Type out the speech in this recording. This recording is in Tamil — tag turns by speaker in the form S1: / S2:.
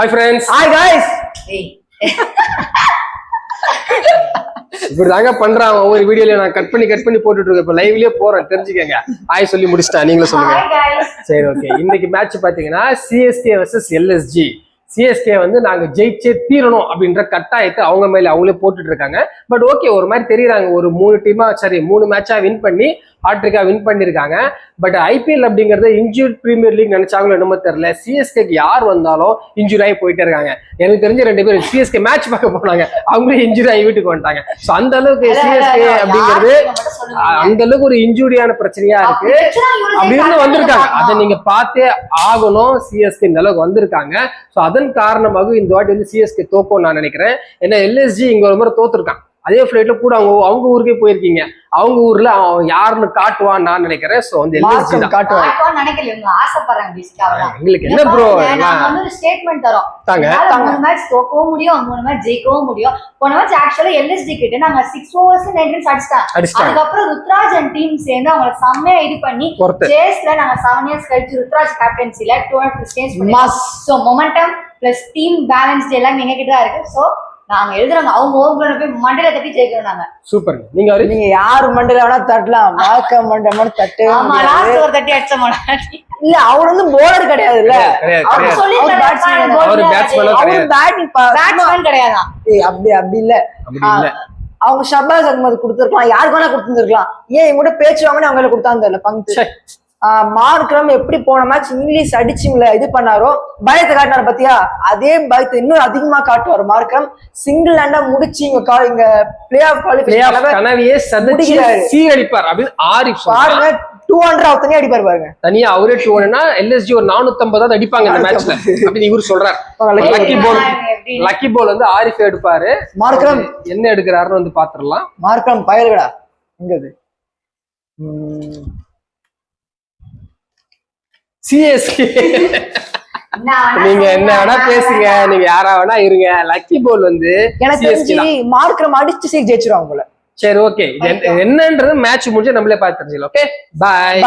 S1: Hi friends.
S2: Hi guys.
S1: இப்படி தாங்க பண்றான் ஒவ்வொரு வீடியோல நான் கட் பண்ணி போட்டுட்டு இருக்கேன். இப்ப லைவ்லயே போறேன், தெரிஞ்சுக்கங்க. ஹாய் சொல்லி முடிச்சிட்டேன், நீங்களும் சொல்லுங்க. சரி, ஓகே. இன்னைக்கு மேட்ச் பாத்தீங்கன்னா சிஎஸ்கே vs எல்எஸ்ஜி. சிஎஸ்கே வந்து நாங்க ஜெயிச்சே தீரணும் அப்படின்ற கட்டாயத்தை அவங்க மேல அவங்களே போட்டுட்டு இருக்காங்க. பட் ஓகே, ஒரு மாதிரி தெரியுறாங்க. ஒரு 3 மேட்சா வின் பண்ணி ஹாட்ரிக்கா வின் பண்ணிருக்காங்க. பட் ஐபிஎல் அப்படிங்கறது இன்ஜூரி பிரீமியர் லீக் நினைச்சாங்களோ என்னமோ தெரியல, சிஎஸ்கேக்கு யார் வந்தாலும் இன்ஜூரி ஆகி போயிட்டே இருக்காங்க. எனக்கு தெரிஞ்ச 2 பேர் சிஎஸ்கே மேட்ச் பார்க்க போனாங்க, அவங்களே இன்ஜூரி ஆகி வீட்டுக்கு வந்துட்டாங்க. ஸோ அந்த அளவுக்கு சிஎஸ்கே அப்படிங்கிறது அந்த அளவுக்கு ஒரு இன்ஜூரியான பிரச்சனையா இருக்கு அப்படின்னு வந்திருக்காங்க. அதை நீங்க பார்த்தே ஆகணும். சிஎஸ்கே இந்த அளவுக்கு வந்திருக்காங்க. ஸோ அதன் காரணமாக இந்த வாட்டி வந்து சிஎஸ்கே தோக்கும் நான் நினைக்கிறேன். ஏன்னா எல்எஸ்ஜி இங்க ஒரு முறை தோத்துருக்கான். அதே ஃபிளைட்ல கூட அவங்க ஊருக்கே போயிருக்கீங்க. அவங்க ஊர்ல அவன் யாருன்னு காட்டுவான்னு நான் நினைக்கிறேன். சோ வந்து எல்எஸ்ஜி தான்
S3: காட்டுவான்னு நினைக்கல. இவங்க ஆசைப்படுறாங்க பேசிக்காக.
S1: உங்களுக்கு என்ன ப்ரோ,
S3: நாங்க வந்து ஒரு ஸ்டேட்மெண்ட் தரோம்.
S1: தாங்க
S3: 3 மேட்ச் தோக்கவும் முடியும், 3 மேட்ச் ஜெயிக்கவும் முடியும். போன மேட்ச் ஆக்சுவலா எல்எஸ்ஜி கிட்ட நாங்க 6 overs 9 runs அடிச்சிட்டாங்க. அதுக்கப்புறம் ருத்ராஜ் அண்ட் டீம் சேர்ந்து அவங்க செம்மையா இது பண்ணி சேஸ்ல நாங்க 7 years கழிச்சு ருத்ராஜ் கேப்டன்சில 200 ஸ்டேஜ் பண்ணோம். So momentum plus team balanced எல்லாம் எங்க கிட்ட தான் இருக்கு. சோ நாங்க எழுதுறாங்க, அவங்க ஓவர்ல போய் மண்டையில தட்டி ஜெயிக்கிறோம். நாங்க சூப்பர்.
S2: நீங்க யாரு மண்டையில வேணா தட்டலாம், மார்க்க மண்டை மட்டும் தட்டு.
S3: ஆமா, லாஸ்ட் ஒரு தட்டி அடிச்ச மாட்டாங்க.
S2: இல்ல, அவர் வந்து போலர் கிடையாதுல்ல,
S3: அவர் சொல்லி
S1: அவர்
S3: பேட்ஸ்மேன் கிடையாதா?
S2: அப்படி இல்ல. அவங்க ஷபாஸ் அகமது கொடுத்துருக்கலாம், யாருக்கு வேணா கொடுத்துருக்கலாம். ஏன் இவங்க கூட பேச்சு வாங்கன்னு அவங்கள கொடுத்தாங்க தெரியல பங்கு. மார்க்ரம் எப்படி போன மேட்ச் இங்கிலீஷ் அடிச்சுங்கள இது பண்ணாரோ, பயத்தை காட்டினாரு பாத்தியா, அதே பயத்தை இன்னும் அதிகமா காட்டுவார் மார்க்ரம். சிங்கிள் ஹேண்டா முடிச்சு இங்க பிளே ஆஃப் குவாலிஃபிகேஷன்
S1: சீரடிப்பார் அப்படின்னு ஆரிஃப்
S2: பாருங்க. 200 தனியா அடிப்பாரு பாருங்க.
S1: தனியா அவரே 200னா எல்எஸ்ஜி ஒரு 450 அடிப்பாங்க இந்த மேட்ச்ல அப்படின்னு இவரு சொல்றாரு. லக்கி பால் வந்து ஆரிஃப் எடுப்பாரு.
S2: மார்க்ரம்
S1: என்ன எடுக்கிறாருன்னு வந்து பாத்துடலாம்.
S2: Markram பயல்கடா எங்கது
S1: CSK. நீங்க என்ன வேணா பேசுங்க, நீங்க யாரா வேணா இருங்க. லக்கி பால் வந்து
S2: எனக்கு தெரிஞ்சு மார்க்ரம் அடிச்சு சீக் ஜெயிச்சிருவாங்க போல.
S1: சரி, ஓகே. என்னன்றது மேட்ச் முடிஞ்சு நம்மளே பார்த்து தெரிஞ்சுக்கலாம். ஓகே, பாய்.